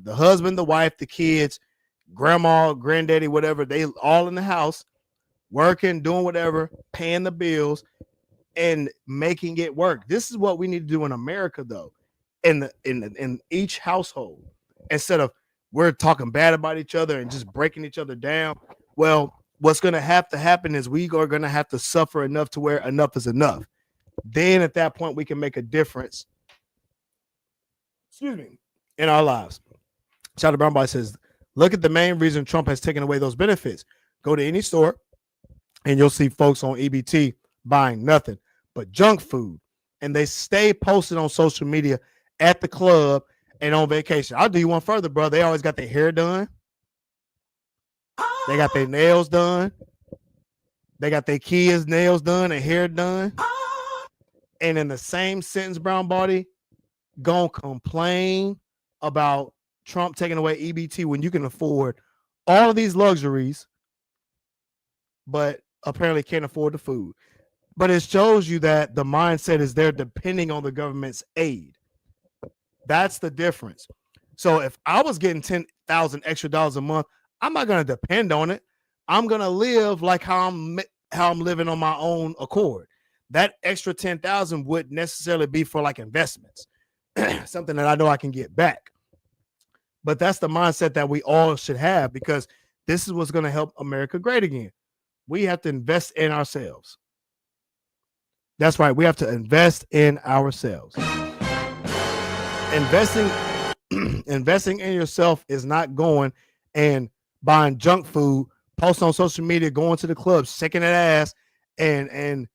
husband, the wife, the kids, grandma, granddaddy, whatever. They all in the house, working, doing whatever, paying the bills, and making it work. This is what we need to do in America, though, in each household, instead of we're talking bad about each other and just breaking each other down. Well, what's going to have to happen is we are going to have to suffer enough to where enough is enough. Then at that point, we can make a difference, in our lives. Shout out to Brownboy says, look at the main reason Trump has taken away those benefits. Go to any store and you'll see folks on EBT buying nothing but junk food. And they stay posted on social media at the club and on vacation. I'll do you one further, bro. They always got their hair done. They got their nails done. They got their kids' nails done and hair done. And in the same sentence, Brown Body, gonna complain about Trump taking away EBT when you can afford all of these luxuries, but apparently can't afford the food. But it shows you that the mindset is they're depending on the government's aid. That's the difference. So if I was getting $10,000 extra a month, I'm not going to depend on it. I'm going to live like how I'm living on my own accord. That extra $10,000 wouldn't necessarily be for like investments, something that I know I can get back. But that's the mindset that we all should have, because this is what's going to help America great again. We have to invest in ourselves. That's right. We have to invest in ourselves. Investing in yourself is not going and buying junk food, posting on social media, going to the club, shaking that ass, and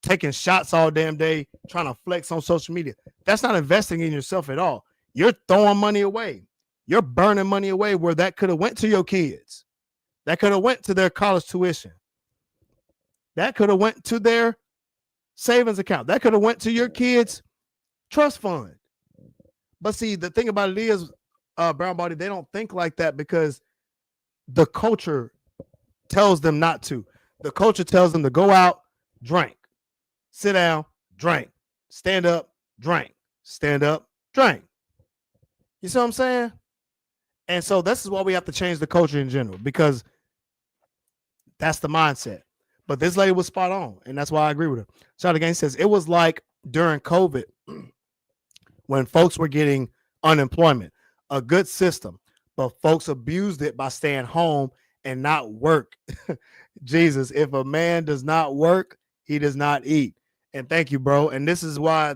taking shots all damn day, trying to flex on social media. That's not investing in yourself at all. You're throwing money away. You're burning money away where that could have went to your kids. That could have went to their college tuition. That could have went to their savings account. That could have went to your kids' trust fund. But see, the thing about it is, brown body, they don't think like that because the culture tells them not to. The culture tells them to go out, drink, sit down, drink, stand up, drink, stand up, drink. You see what I'm saying? And so this is why we have to change the culture in general, because that's the mindset. But this lady was spot on, and that's why I agree with her. Charlie Gaines says it was like during COVID when folks were getting unemployment, a good system, but folks abused it by staying home and not work. Jesus, if a man does not work, he does not eat. And thank you, bro. And this is why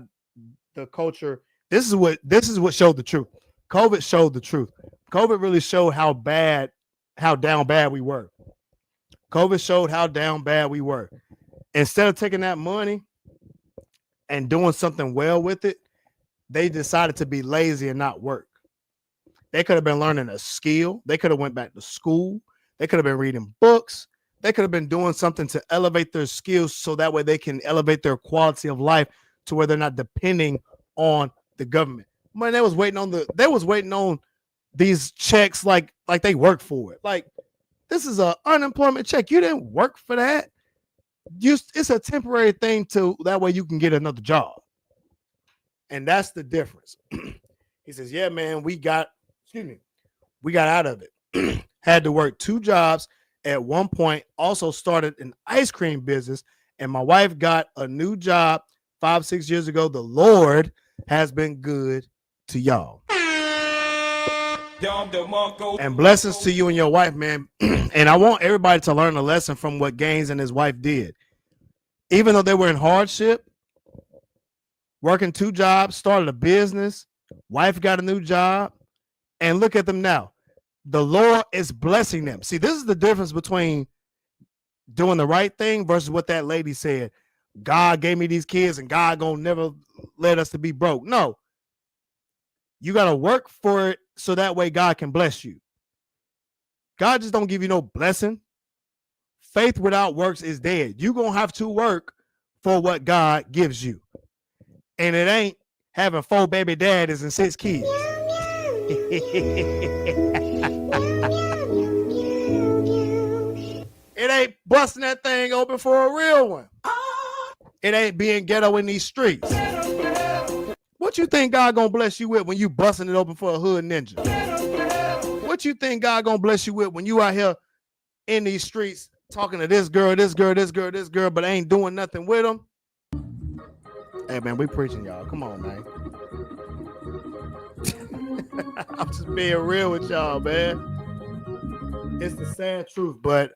the culture, this is what showed the truth. COVID showed the truth. COVID really showed how down bad we were. COVID showed how down bad we were. Instead of taking that money and doing something well with it, they decided to be lazy and not work. They could have been learning a skill. They could have went back to school. They could have been reading books. They could have been doing something to elevate their skills so that way they can elevate their quality of life to where they're not depending on the government. Man, they was waiting on these checks like they worked for it. Like, this is an unemployment check. You didn't work for that. It's a temporary thing to that way you can get another job. And that's the difference. He says, yeah, man, we got out of it. Had to work 2 jobs at one point, also started an ice cream business, and my wife got a new job 5-6 years ago. The Lord has been good to y'all. And blessings to you and your wife, man. And I want everybody to learn a lesson from what Gaines and his wife did. Even though they were in hardship, working 2 jobs, started a business, wife got a new job, and look at them now. The Lord is blessing them. See, this is the difference between doing the right thing versus what that lady said. God gave me these kids and God gonna never let us to be broke. No. You got to work for it so that way God can bless you. God just don't give you no blessing. Faith without works is dead. You're going to have to work for what God gives you. And it ain't having 4 baby daddies and 6 kids. It ain't busting that thing open for a real one. It ain't being ghetto in these streets. What you think God gonna bless you with when you busting it open for a hood ninja? What you think God gonna bless you with when you out here in these streets talking to this girl, but ain't doing nothing with them? Hey, man, we preaching, y'all. Come on, man. I'm just being real with y'all, man. It's the sad truth. But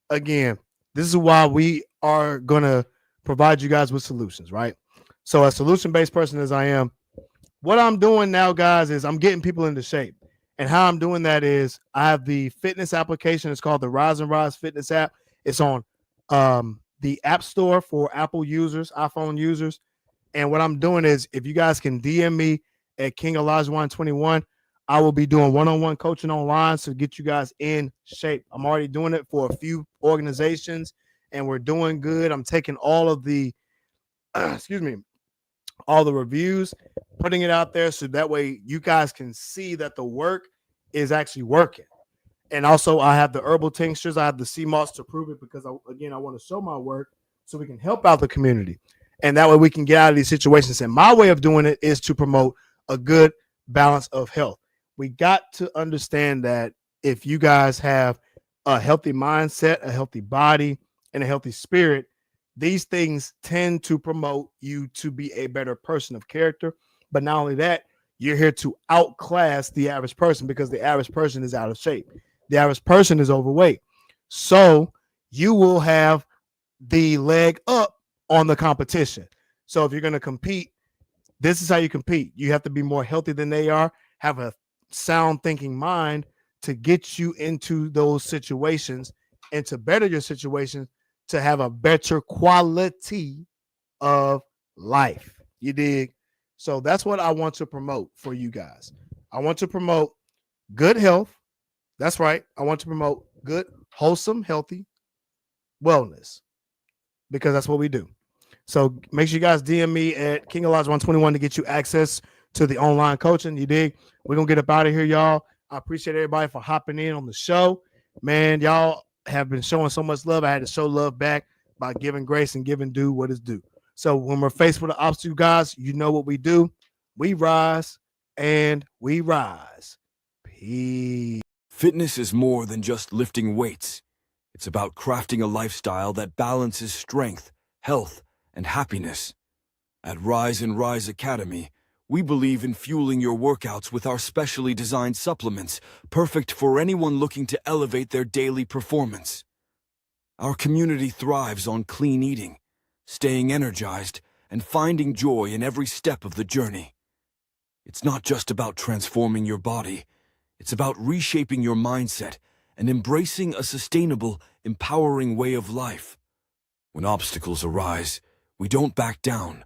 again, this is why we are going to provide you guys with solutions, right? So a solution-based person as I am, what I'm doing now, guys, is I'm getting people into shape. And how I'm doing that is I have the fitness application. It's called the Rise and Rise Fitness app. It's on the App Store for Apple users, iPhone users. And what I'm doing is if you guys can DM me at King Alajuwan 21, I will be doing one-on-one coaching online to get you guys in shape. I'm already doing it for a few organizations, and we're doing good. I'm taking all of the, all the reviews, putting it out there so that way you guys can see that the work is actually working. And also I have the herbal tinctures. I have the sea moss to prove it because, I want to show my work so we can help out the community. And that way we can get out of these situations. And my way of doing it is to promote a good balance of health. We got to understand that if you guys have a healthy mindset, a healthy body, and a healthy spirit, these things tend to promote you to be a better person of character. But not only that, you're here to outclass the average person because the average person is out of shape. The average person is overweight. So you will have the leg up on the competition. So if you're going to compete, this is how you compete. You have to be more healthy than they are, have a sound thinking mind to get you into those situations and to better your situations to have a better quality of life. You dig? So that's what I want to promote for you guys. I want to promote good health. That's right. I want to promote good, wholesome, healthy wellness because that's what we do. So make sure you guys DM me at King Alajuwan21 to get you access to the online coaching. You dig? We're going to get up out of here, y'all. I appreciate everybody for hopping in on the show. Man, y'all have been showing so much love. I had to show love back by giving grace and giving due what is due. So when we're faced with the obstacle, guys, you know what we do. We rise and we rise. Peace. Fitness is more than just lifting weights. It's about crafting a lifestyle that balances strength, health, and happiness. At Rise and Rise Academy, we believe in fueling your workouts with our specially designed supplements, perfect for anyone looking to elevate their daily performance. Our community thrives on clean eating, staying energized, and finding joy in every step of the journey. It's not just about transforming your body. It's about reshaping your mindset and embracing a sustainable, empowering way of life. When obstacles arise, we don't back down.